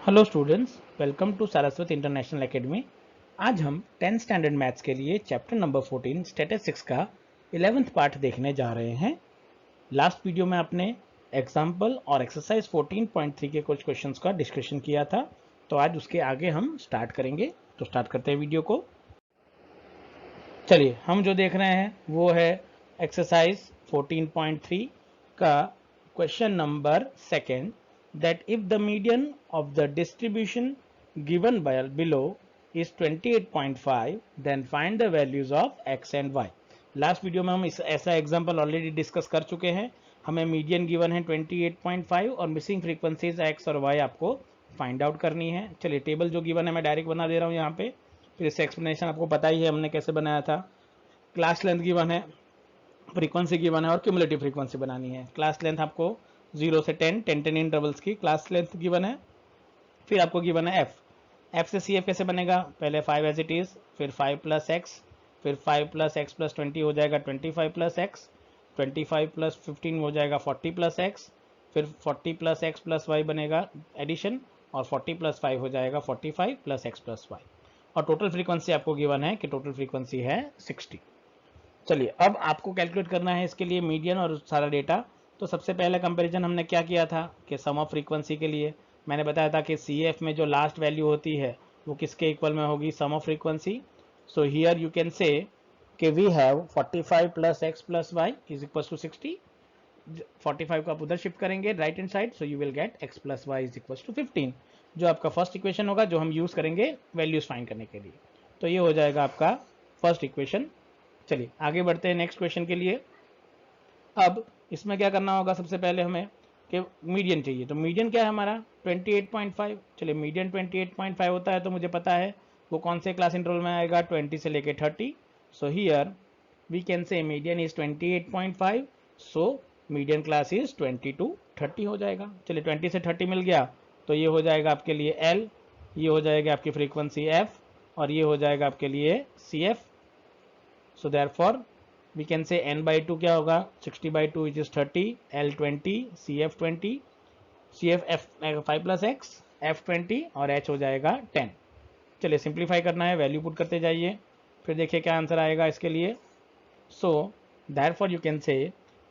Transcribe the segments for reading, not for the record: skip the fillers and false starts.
Hello students, welcome to Saraswat international academy. आज हम 10th standard maths के लिए चैप्टर नंबर 14 स्टैटिस्टिक्स का 11th पार्ट देखने जा रहे हैं। लास्ट वीडियो में आपने एग्जाम्पल और एक्सरसाइज 14.3 के कुछ क्वेश्चंस का डिस्कशन किया था, तो आज उसके आगे हम स्टार्ट करेंगे। तो स्टार्ट करते हैं वीडियो को। चलिए, हम जो देख रहे हैं वो है एक्सरसाइज 14.3 का question number second, that if the median of the distribution given by below is 28.5 then find the values of x and y। Last video में हम ऐसा एग्जांपल ऑलरेडी डिस्कस कर चुके हैं। हमें मीडियन गिवन है 28.5 और मिसिंग फ्रीक्वेंसीज x और y आपको फाइंड आउट करनी है। चलिए, टेबल जो गिवन है मैं डायरेक्ट बना दे रहा हूँ यहाँ पे, फिर इससे एक्सप्लेनेशन आपको पता ही है हमने कैसे बनाया था। क्लास लेंथ गिवन है, फ्रीक्वेंसी गिवन है और क्यूमुलेटिव फ्रीक्वेंसी बनानी है। क्लास लेंथ आपको 0 से 10 इंटरवल्स की क्लास लेंथ गिवन है। फिर आपको गिवन है एफ से सी एफ कैसे बनेगा, पहले 5 एज इट इज, फिर 5 प्लस एक्स, फिर 5 प्लस एक्स प्लस 20 हो जाएगा 25 प्लस एक्स, 25 प्लस 15 हो जाएगा 40 प्लस एक्स, फिर 40 प्लस एक्स प्लस वाई बनेगा एडिशन, और 40 प्लस 5 हो जाएगा 45 प्लस एक्स प्लस वाई। और टोटल फ्रीक्वेंसी आपको गिवन है कि टोटल फ्रीक्वेंसी है 60। चलिए, अब आपको कैलकुलेट करना है इसके लिए मीडियन और सारा डेटा। तो सबसे पहले कंपैरिजन हमने क्या किया था कि सम ऑफ फ्रीक्वेंसी के लिए मैंने बताया था कि सी एफ में जो लास्ट वैल्यू होती है वो किसके इक्वल में होगी, sum of frequency. So here you can say कि we have 45 plus X plus Y is equal to 60। 45 को आप उधर शिफ्ट करेंगे right hand side, so you will get X plus Y is equal to 15, जो आपका first equation होगा जो हम यूज करेंगे वैल्यूज फाइंड करने के लिए। तो ये हो जाएगा आपका फर्स्ट इक्वेशन। चलिए आगे बढ़ते हैं नेक्स्ट क्वेश्चन के लिए। अब इसमें क्या करना होगा, सबसे पहले हमें कि मीडियन चाहिए। तो मीडियन क्या है हमारा 28.5। चलिए, मीडियन 28.5 होता है तो मुझे पता है वो कौन से क्लास इंटरवल में आएगा, 20 से लेके 30। So here we can say median is 28.5, so median class is 20 to 30 हो जाएगा। चलिए, 20 से 30 मिल गया तो ये हो जाएगा आपके लिए L, ये हो जाएगा आपकी फ्रीक्वेंसी F, और ये हो जाएगा आपके लिए CF। So therefore we can say n by 2 क्या होगा, 60 by 2 which is 30, L 20, CF 20, CF F 5 plus X, F 20 और H हो जाएगा 10। चलिए सिंप्लीफाई करना है, वैल्यू पुट करते जाइए, फिर देखिए क्या आंसर आएगा इसके लिए। So therefore you can say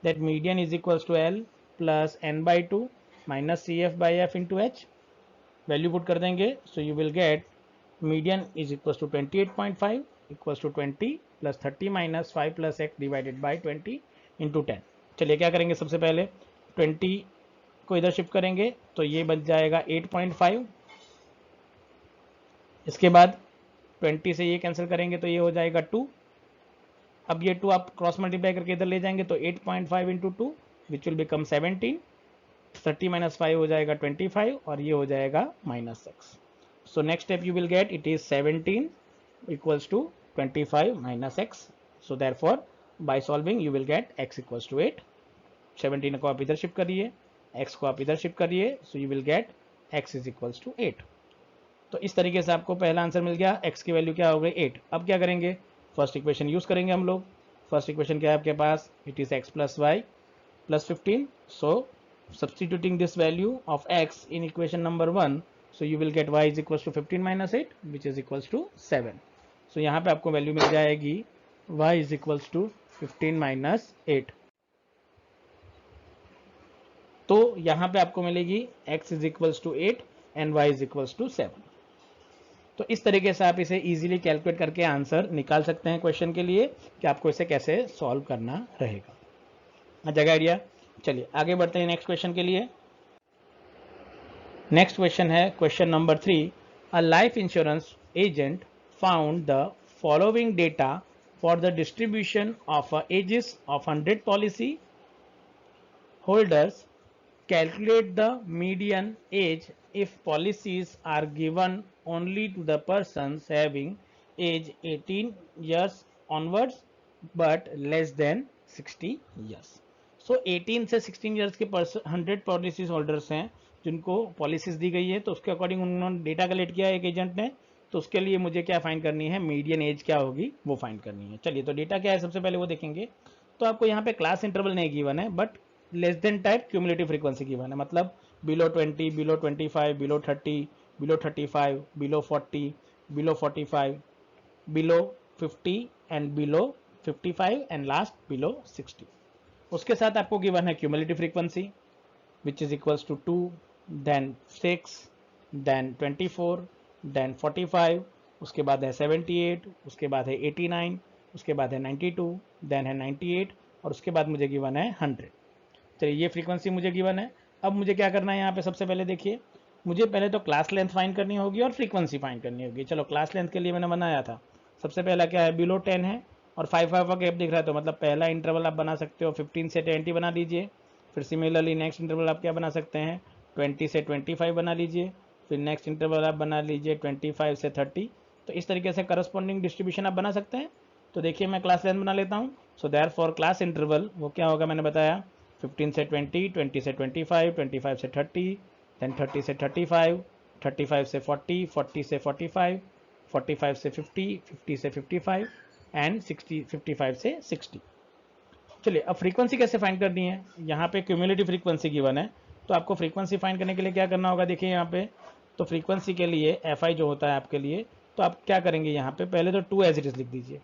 that median is equals to L plus n by 2 minus CF by F into H। Value put कर देंगे, so you will get median is equals to 28.5 equals to 20 plus 30 minus 5 plus x divided by 20 into 10। चलिए क्या करेंगे, सबसे पहले 20 को इधर shift करेंगे तो ये बच जाएगा 8.5। इसके बाद 20 से ये कैंसिल करेंगे तो ये हो जाएगा 2। अब ये 2 आप क्रॉस मल्टीप्लाई करके इधर ले जाएंगे तो 8.5 into 2 which will become 17। 30 minus 5 हो जाएगा 25 और ये हो जाएगा -6। So next step you will get it is 17 equals to 25 minus x. So therefore by solving you will get x equals to 8। 17 को आप इधर शिफ्ट करिए, x को आप इधर शिफ्ट करिए, so you will get x is equals to 8। तो इस तरीके से आपको पहला आंसर मिल गया, x की वैल्यू क्या हो गई 8। अब क्या करेंगे, फर्स्ट इक्वेशन यूज करेंगे हम लोग। फर्स्ट इक्वेशन क्या है आपके पास, it is x plus Y plus 15। सो substituting this value of x in equation number 1, so you will get y is equals to 15 minus 8 which is equals to 7। so यहाँ पे आपको वैल्यू मिल जाएगी y is equals to 15 minus 8। तो यहाँ पे आपको मिलेगी x is equals to 8 and y is equals to 7। तो इस तरीके से आप इसे इजीली कैलकुलेट करके आंसर निकाल सकते हैं क्वेश्चन के लिए कि आपको इसे कैसे सॉल्व करना रहेगा। आ जाएगा आइडिया। चलिए आगे बढ़ते हैं नेक्स्ट क्वेश्चन के लिए। नेक्स्ट क्वेश्चन है question number 3। A life insurance agent found the following data for the distribution of ages of 100 policy holders. Calculate the median age if policies are given only to the persons having age 18 years onwards but less than 60 years। सो 18 से 16 years के 100 policies holders हैं जिनको policies दी गई है, तो उसके according उन्होंने data collect किया एक एजेंट ने। तो उसके लिए मुझे क्या फाइंड करनी है, मीडियन एज क्या होगी वो फाइंड करनी है। चलिए, तो डेटा क्या है सबसे पहले वो देखेंगे। तो आपको यहाँ पे क्लास इंटरवल नहीं गिवन है but less than type cumulative frequency given है, मतलब below 20, below 25, below 30, below 35, below 40, below 45, below 50 and below 55 and last below 60। उसके साथ आपको गिवन है cumulative frequency which is equals to 2, then 6, then 24, then 45, उसके बाद है 78, उसके बाद है 89, उसके बाद है 92, then है 98 और उसके बाद मुझे गिवन है 100। चलिए ये फ्रीक्वेंसी मुझे गिवन है। अब मुझे क्या करना है यहाँ पे, सबसे पहले देखिए मुझे पहले तो क्लास लेंथ फाइंड करनी होगी और फ्रीक्वेंसी फाइंड करनी होगी। चलो क्लास लेंथ के लिए मैंने बनाया था, सबसे पहला क्या है, बिलो 10 है और 5 का गैप दिख रहा है, तो मतलब पहला इंटरवल आप बना सकते हो 15 से 20 बना लीजिए। फिर सिमिलरली नेक्स्ट इंटरवल आप क्या बना सकते हैं, 20 से 25 बना लीजिए। फिर नेक्स्ट इंटरवल आप बना लीजिए 25 से 30। तो इस तरीके से करस्पॉन्डिंग डिस्ट्रीब्यूशन आप बना सकते हैं। तो देखिए मैं क्लास लेंथ बना लेता हूँ। So therefore class interval वो क्या होगा, मैंने बताया 15 से 20, 20 से 25, 25 से 30, देन 30 से 35, 35 से 40, 40 से 45, 45 से 50, 50 से 55 एंड 60, 55 से 60। चलिए अब फ्रीक्वेंसी कैसे फाइंड करनी है, यहाँ पे क्यूमुलेटिव फ्रीक्वेंसी गिवन है, तो आपको फ्रीक्वेंसी फाइंड करने के लिए क्या करना होगा, देखिए यहाँ पे तो फ्रीक्वेंसी के लिए एफ आई जो होता है आपके लिए, तो आप क्या करेंगे यहाँ पे पहले तो 2 एज इट इज लिख दीजिए।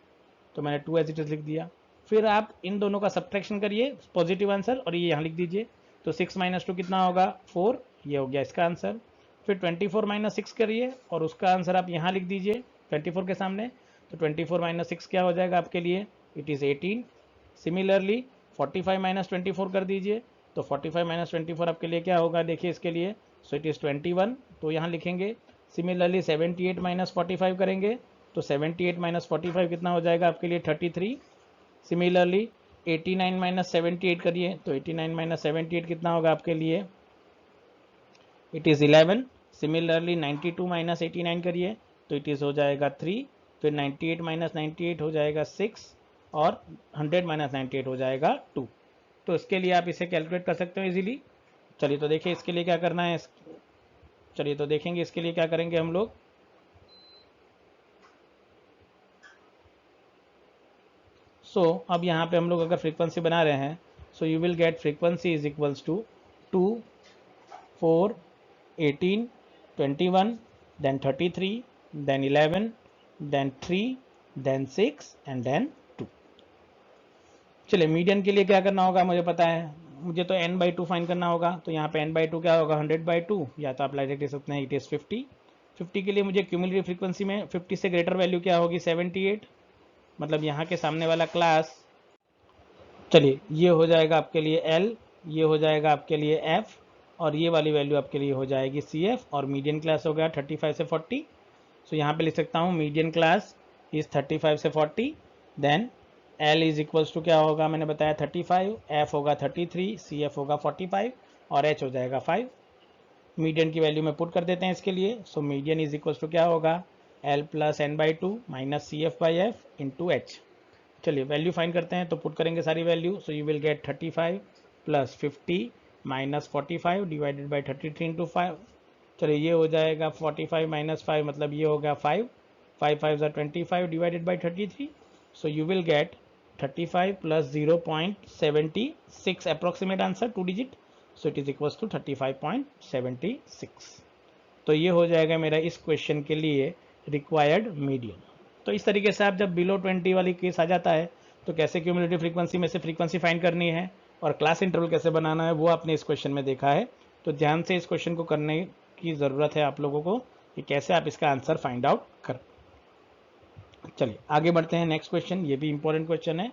तो मैंने 2 एज इट इज लिख दिया। फिर आप इन दोनों का सब्ट्रैक्शन करिए, पॉजिटिव आंसर, और ये यहाँ लिख दीजिए। तो 6 - 2 कितना होगा, 4, ये हो गया इसका आंसर। फिर 24 - 6 करिए और उसका आंसर आप यहाँ लिख दीजिए 24 के सामने। तो 24 - 6 क्या हो जाएगा आपके लिए, इट इज़ 18। सिमिलरली 45 - 24 कर दीजिए। तो 45 - 24 आपके लिए क्या होगा, देखिए इसके लिए, सो इट इज़ 21, तो यहाँ लिखेंगे। सिमिलरली 78 - 45 करेंगे, तो 78 - 45 कितना हो जाएगा आपके लिए, 33। सिमिलरली 89 - 78 करिए, तो 89 - 78 कितना होगा आपके लिए, इट इज़ 11। सिमिलरली 92 - 89 करिए, तो इट इज़ हो जाएगा 3। फिर 98 - 98 हो जाएगा 6 और 100 - 98 हो जाएगा 2। तो इसके लिए आप इसे कैलकुलेट कर सकते हो इजीली। चलिए तो देखिए इसके लिए क्या करना है, चलिए तो देखेंगे इसके लिए क्या करेंगे हम लोग। अब यहाँ पे हम लोग अगर फ्रीक्वेंसी बना रहे हैं, so you will get frequency is equals to 2, 4, 18, 21, then 33, then 11, then 3, then 6 and then 2। चलिए मीडियन के लिए क्या करना होगा, मुझे पता है, मुझे तो n/2 फाइंड करना होगा। तो यहाँ पे n/2 क्या होगा, 100/2, या तो आप डायरेक्ट लिख सकते हैं इट इज़ 50। 50 के लिए मुझे क्यूमुलेटिव फ्रीक्वेंसी में 50 से ग्रेटर वैल्यू क्या होगी, 78, मतलब यहाँ के सामने वाला क्लास। चलिए ये हो जाएगा आपके लिए L, ये हो जाएगा आपके लिए F, और ये वाली वैल्यू आपके लिए हो जाएगी CF, और मीडियन क्लास हो गया 35 से 40। सो यहाँ पे लिख सकता हूँ मीडियन क्लास इज 35 से 40, then L is equals to क्या होगा, मैंने बताया 35, F होगा 33, CF होगा 45 और H हो जाएगा 5। मीडियन की वैल्यू में पुट कर देते हैं इसके लिए। So median is equals to क्या होगा, L + n/2 - CF/F into H। चलिए वैल्यू फाइंड करते हैं, तो पुट करेंगे सारी value. So you will get 35 + 50 - 45 divided by 33 into 5। चलिए ये हो जाएगा 45 - 5, मतलब ये हो गया 5, 5 5 ज़ा 25 divided by 33। So you will get 35 + 0.76 approximate answer 2 digit. So it is equals to 35.76। तो ये हो जाएगा मेरा इस क्वेश्चन के लिए रिक्वायर्ड मीडियन। तो इस तरीके से आप जब बिलो 20 वाली केस आ जाता है, तो कैसे क्यूमुलेटिव फ्रीक्वेंसी में से फ्रीक्वेंसी फाइंड करनी है और क्लास इंटरवल कैसे बनाना है, वो आपने इस क्वेश्चन में देखा है। तो ध्यान से इस क्वेश्चन को करने की ज़रूरत है आप लोगों को कि कैसे आप इसका आंसर फाइंड आउट कर। चलिए आगे बढ़ते हैं, नेक्स्ट क्वेश्चन, ये भी इंपॉर्टेंट क्वेश्चन है।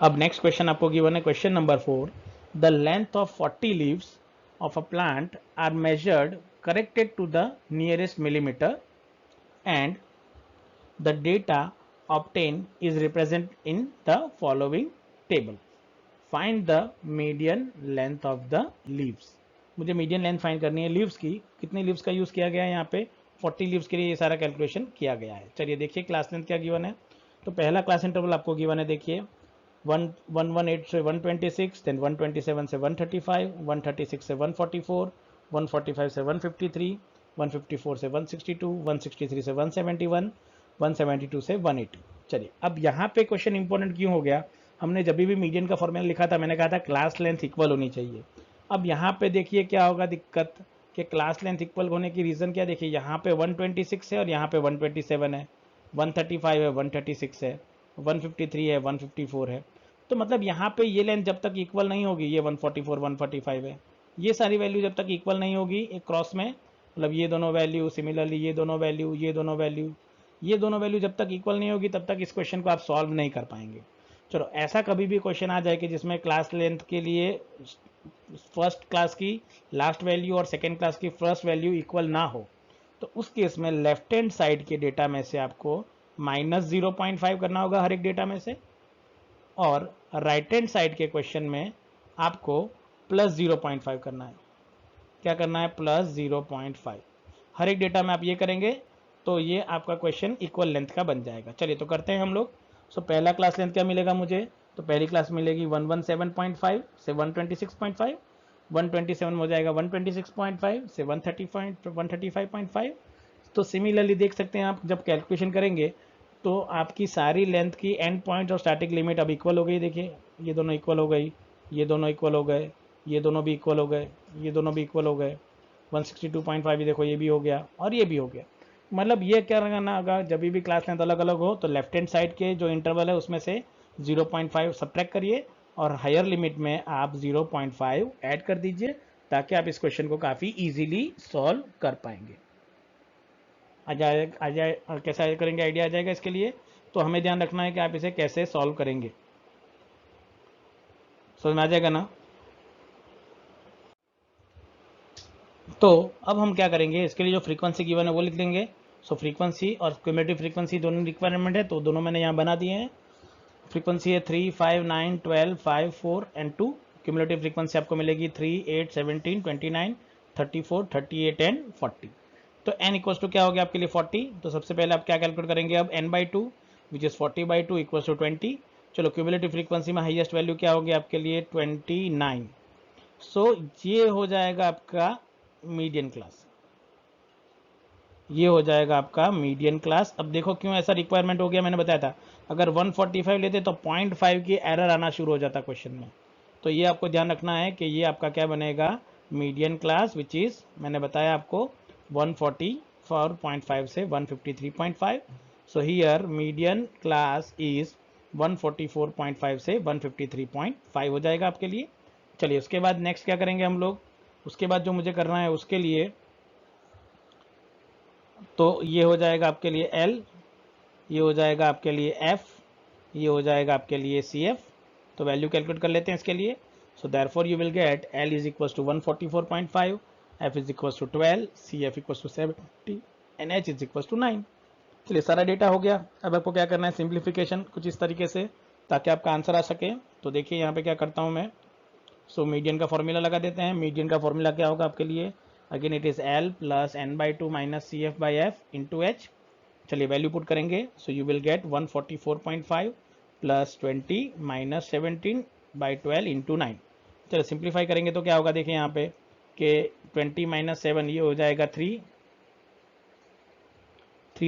अब नेक्स्ट क्वेश्चन आपको गिवन है, question number 4, the length of 40 leaves of a plant are measured corrected to the nearest millimeter and the data obtained is represented in the following table. Find the median length of the leaves. मुझे median length find करनी है leaves की। कितने leaves का use किया गया है यहाँ पे, 40 लीव्स के लिए ये सारा कैलकुलेशन किया गया है। चलिए देखिए क्लास लेंथ क्या गिवन है। तो पहला क्लास इंटरवल आपको गिवन है, देखिए 118 से 126, देन 127 से 135, 136 से 144, 145 से 153, 154 से 162, 163 से 171, 172 से 180। चलिए अब यहाँ पे क्वेश्चन इंपॉर्टेंट क्यों हो गया, हमने जब भी मीडियन का फॉर्मूला लिखा था मैंने कहा था क्लास लेंथ इक्वल होनी चाहिए। अब यहाँ पे देखिए क्या होगा दिक्कत, कि क्लास लेंथ इक्वल होने की रीज़न क्या, देखिए यहाँ पे 126 है और यहाँ पे 127 है, 135 है, 136 है, 153 है, 154 है। तो मतलब यहाँ पे ये लेंथ जब तक इक्वल नहीं होगी, ये 144 145 है, ये सारी वैल्यू जब तक इक्वल नहीं होगी एक क्रॉस में, मतलब ये दोनों वैल्यू, सिमिलरली ये दोनों वैल्यू, ये दोनों वैल्यू, ये दोनों वैल्यू जब तक इक्वल नहीं होगी तब तक इस क्वेश्चन को आप सॉल्व नहीं कर पाएंगे। चलो ऐसा कभी भी क्वेश्चन आ जाए कि जिसमें क्लास लेंथ के लिए फर्स्ट क्लास की लास्ट वैल्यू और सेकेंड क्लास की फर्स्ट वैल्यू इक्वल ना हो, तो उस केस में लेफ्ट हैंड साइड के डेटा में से आपको -0.5 करना होगा हर एक डेटा में से, और राइट हैंड साइड के क्वेश्चन में आपको +0.5 करना है। क्या करना है? +0.5 हर एक डेटा में आप ये करेंगे तो ये आपका क्वेश्चन इक्वल लेंथ का बन जाएगा। चलिए तो करते हैं हम लोग। सो पहला क्लास लेंथ क्या मिलेगा मुझे? तो पहली क्लास मिलेगी 117.5 से 126.5, 127 हो जाएगा 126.5 से 135.5। तो सिमिलरली देख सकते हैं आप जब कैलकुलेशन करेंगे तो आपकी सारी लेंथ की एंड पॉइंट और स्टार्टिंग लिमिट अब इक्वल हो गई। देखिए ये दोनों इक्वल हो गई, ये दोनों इक्वल हो गए, ये दोनों भी इक्वल हो गए, ये दोनों भी इक्वल हो गए, 162.5 भी देखो ये भी हो गया और ये भी हो गया। मतलब ये क्या करना होगा, जब भी क्लास लेंथ अलग अलग हो तो लेफ्ट हैंड साइड के जो इंटरवल है उसमें से 0.5 सब्ट्रैक्ट करिए और हायर लिमिट में आप 0.5 ऐड कर दीजिए, ताकि आप इस क्वेश्चन को काफ़ी इजीली सॉल्व कर पाएंगे। आ जाए कैसे करेंगे आइडिया आ जाएगा इसके लिए। तो हमें ध्यान रखना है कि आप इसे कैसे सॉल्व करेंगे, समझ में आ जाएगा ना। तो अब हम क्या करेंगे, इसके लिए जो फ्रीक्वेंसी गिवन है वो लिख लेंगे। सो फ्रीक्वेंसी और क्यूमुलेटिव फ्रीक्वेंसी दोनों रिक्वायरमेंट है, तो दोनों मैंने यहाँ बना दिए हैं। फ्रीक्वेंसी है 3, 5, 9, 12, 5, 4 एंड 2। क्यूमुलेटिव फ्रीक्वेंसी आपको मिलेगी 3, 8, 17, 29, 34, 38 एंड 40। तो n इक्वल्स टू क्या हो गया आपके लिए 40। तो सबसे पहले आप क्या कैलकुलेट करेंगे अब n/2 which is 40/2 equals to 20। चलो क्यूमुलेटिव फ्रीक्वेंसी में हाईएस्ट वैल्यू क्या होगी आपके लिए 29। सो ये हो जाएगा आपका मीडियन क्लास, ये हो जाएगा आपका मीडियन क्लास। अब देखो क्यों ऐसा रिक्वायरमेंट हो गया, मैंने बताया था अगर 145 लेते तो 0.5 की एरर आना शुरू हो जाता क्वेश्चन में। तो ये आपको ध्यान रखना है कि ये आपका क्या बनेगा, मीडियन क्लास विच इज़ मैंने बताया आपको 144.5 से 153.5। So here median class is 144.5 से 153.5 हो जाएगा आपके लिए। चलिए उसके बाद नेक्स्ट क्या करेंगे हम लोग, उसके बाद जो मुझे करना है उसके लिए, तो ये हो जाएगा आपके लिए L, ये हो जाएगा आपके लिए F, ये हो जाएगा आपके लिए CF। तो वैल्यू कैलकुलेट कर लेते हैं इसके लिए। So therefore you will get L is equals to 144.5, F is equals to 12, CF equals to 70 and H is equals to 9। चलिए सारा डेटा हो गया। अब आपको क्या करना है, सिंप्लीफिकेशन कुछ इस तरीके से ताकि आपका आंसर आ सके। तो देखिए यहाँ पे क्या करता हूँ मैं। सो मीडियन का फॉर्मूला लगा देते हैं। मीडियन का फॉर्मूला क्या होगा आपके लिए, again it is L plus n/2 minus CF/F into H। चलिए वैल्यू पुट करेंगे। सो you will gate 144.5 plus 20 minus 17/12 into 9। चलो सिंप्लीफाई करेंगे तो क्या होगा, देखिए यहाँ पे कि 20 माइनस 7 ये हो जाएगा 3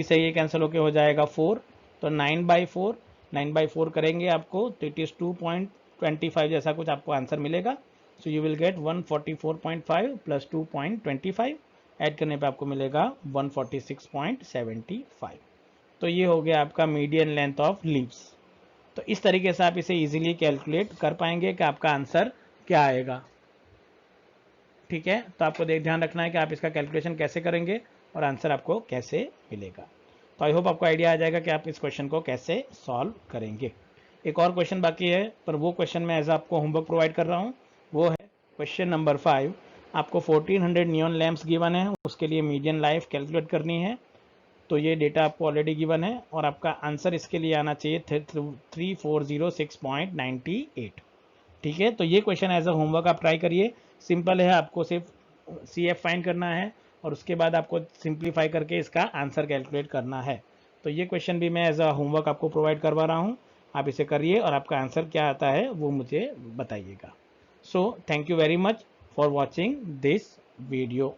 से ये कैंसिल होके हो जाएगा 4। तो 9/4 करेंगे आपको तो इट इज़ 2.25 जैसा कुछ आपको आंसर मिलेगा। सो you will gate 144.5 plus 2.25 add करने पे आपको मिलेगा 146.75। तो ये हो गया आपका मीडियन लेंथ ऑफ लीव्स। तो इस तरीके से आप इसे इजीली कैलकुलेट कर पाएंगे कि आपका आंसर क्या आएगा। ठीक है, तो आपको ध्यान रखना है कि आप इसका कैलकुलेशन कैसे करेंगे और आंसर आपको कैसे मिलेगा। तो आई होप आपको आइडिया आ जाएगा कि आप इस क्वेश्चन को कैसे सॉल्व करेंगे। एक और क्वेश्चन बाकी है, पर वो क्वेश्चन मैं एज आपको होमवर्क प्रोवाइड कर रहा हूँ। वो है क्वेश्चन नंबर 5। आपको 1400 नियॉन लैंप्स गिवन है, उसके लिए मीडियन लाइफ कैलकुलेट करनी है। तो ये डेटा आपको ऑलरेडी गिवन है और आपका आंसर इसके लिए आना चाहिए 3406.98। ठीक है, तो ये क्वेश्चन एज अ होमवर्क आप ट्राई करिए। सिंपल है, आपको सिर्फ CF फाइंड करना है और उसके बाद आपको सिंप्लीफाई करके इसका आंसर कैलकुलेट करना है। तो ये क्वेश्चन भी मैं एज अ होमवर्क आपको प्रोवाइड करवा रहा हूँ, आप इसे करिए और आपका आंसर क्या आता है वो मुझे बताइएगा। So thank you very much for watching this video.